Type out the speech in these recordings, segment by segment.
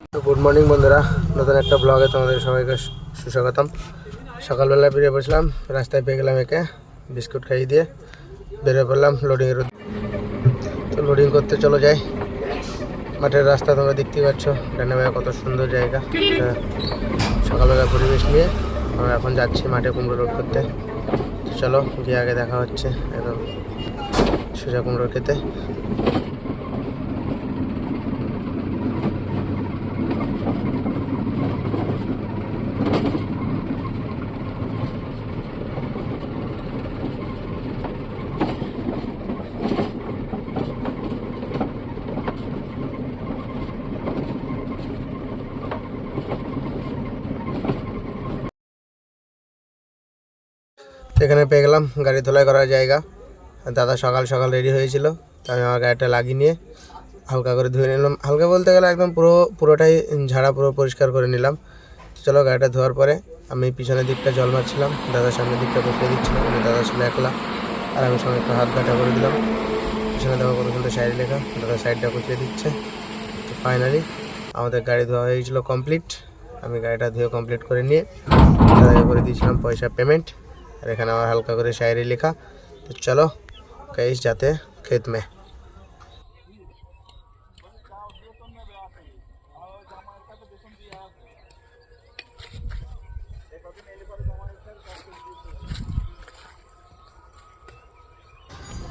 তো good morning বন্ধুরা, নতুন একটা ব্লগে তোমাদের সবাইকে সুস্বাগতম। সকালবেলা বেরিয়ে পড়ছিলাম, রাস্তায় পেয়ে গেলাম একে, বিস্কুট খাইয়ে দিয়ে বেরিয়ে পড়লাম লোডিংয়ের। তো লোডিং করতে চলো যাই। মাঠের রাস্তা তোমরা দেখতেই পাচ্ছ, ডানে বাঁয়ে কত সুন্দর জায়গা। সকালবেলা পরিবেশ নিয়ে আমরা এখন যাচ্ছি মাঠে কুমড়ো লোড করতে। চলো গিয়ে আগে দেখা হচ্ছে একদম সোজা কুমড়ো খেতে। এখানে পেয়ে গেলাম গাড়ি ধোলাই করার জায়গা। দাদা সকাল সকাল রেডি হয়েছিল, তো আমি আমার গাড়িটা লাগিয়ে নিয়ে হালকা করে ধুয়ে নিলাম। হালকা বলতে গেলে একদম পুরোটাই ঝাড়া পুরো পরিষ্কার করে নিলাম। চলো গাড়িটা ধোয়ার পরে আমি পিছনের দিকটা জল মারছিলাম, দাদার সামনের দিকটা বসিয়ে দিচ্ছিলাম। আমি দাদা ছিল একলা, আর আমি সঙ্গে একটু হাত ঘাটা করে দিলাম। পিছনে দেখো কত সুন্দর সাইড লেখা, দাদা সাইডটা বসিয়ে দিচ্ছে। তো ফাইনালি আমাদের গাড়ি ধোয়া হয়ে গেছিলো কমপ্লিট। আমি গাড়িটা ধুয়ে কমপ্লিট করে নিয়ে দাদাকে করে দিয়েছিলাম পয়সা পেমেন্ট। আর এখানে আমার হালকা করে শায়রি লেখা। তো চলো গাইস जाते खेत में।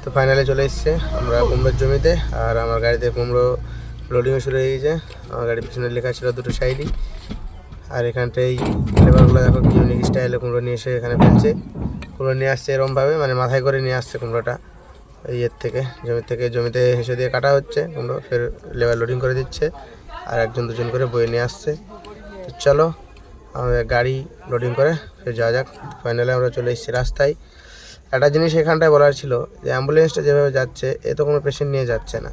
তো ফাইনালি চলে এসছে আমরা কুমড়োর জমিতে, আর আমার গাড়িতে কুমড়ো লোডিংও শুরু হয়ে গেছে। আমার গাড়ির পিছনে লেখা ছিল দুটো শায়রি। আর এখানটাই লেবারগুলো দেখো কি ইউনিক স্টাইলে কুমড়ো নিয়ে এসে এখানে ফেলছে। কুমড়ো নিয়ে আসছে এরমভাবে, মানে মাথায় করে নিয়ে আসছে কুমড়োটা ইয়ের থেকে, জমিতে হেসে দিয়ে কাটা হচ্ছে কুমড়ো, ফের লেবার লোডিং করে দিচ্ছে আর একজন দুজন করে বয়ে নিয়ে আসছে। তো চলো আমাদের গাড়ি লোডিং করে ফের যাওয়া যাক। ফাইনালি আমরা চলে এসেছি রাস্তায়। একটা জিনিস এখানটায় বলার ছিল যে অ্যাম্বুলেন্সটা যেভাবে যাচ্ছে এ তো কোনো পেশেন্ট নিয়ে যাচ্ছে না,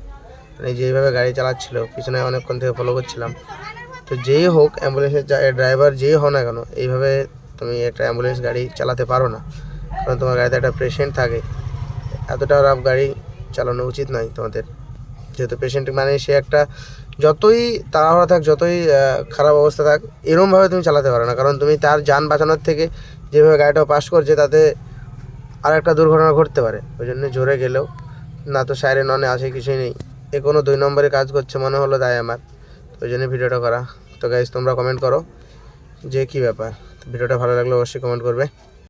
মানে যেইভাবে গাড়ি চালাচ্ছিল পিছনে অনেকক্ষণ থেকে ফলো করছিলাম। তো যেই হোক অ্যাম্বুলেন্সের ড্রাইভার যেই হও না কেন, এইভাবে তুমি একটা অ্যাম্বুলেন্স গাড়ি চালাতে পারো না, কারণ তোমার গাড়িতে একটা পেশেন্ট থাকে। এতটা রাফ গাড়ি চালানো উচিত নয় তোমাদের, যেহেতু পেশেন্ট মানে সে একটা যতই তাড়াহুড়া থাক, যতই খারাপ অবস্থা থাক, এরমভাবে তুমি চালাতে পারো না, কারণ তুমি তার যান বাঁচানোর থেকে যেভাবে গাড়িটা পাস করছে তাতে আর একটা দুর্ঘটনা ঘটতে পারে। ওই জন্য জোরে গেলেও না তো সাইরে ননে আছে কিছুই নেই, এ কোনো 2 নম্বরে কাজ করছে মনে হলো তাই আমার, ওই জন্য ভিডিওটা করা। তো গাইজ তোমরা কমেন্ট করো যে কী ব্যাপার। ভিডিওটা ভালো লাগলে অবশ্যই কমেন্ট করবে।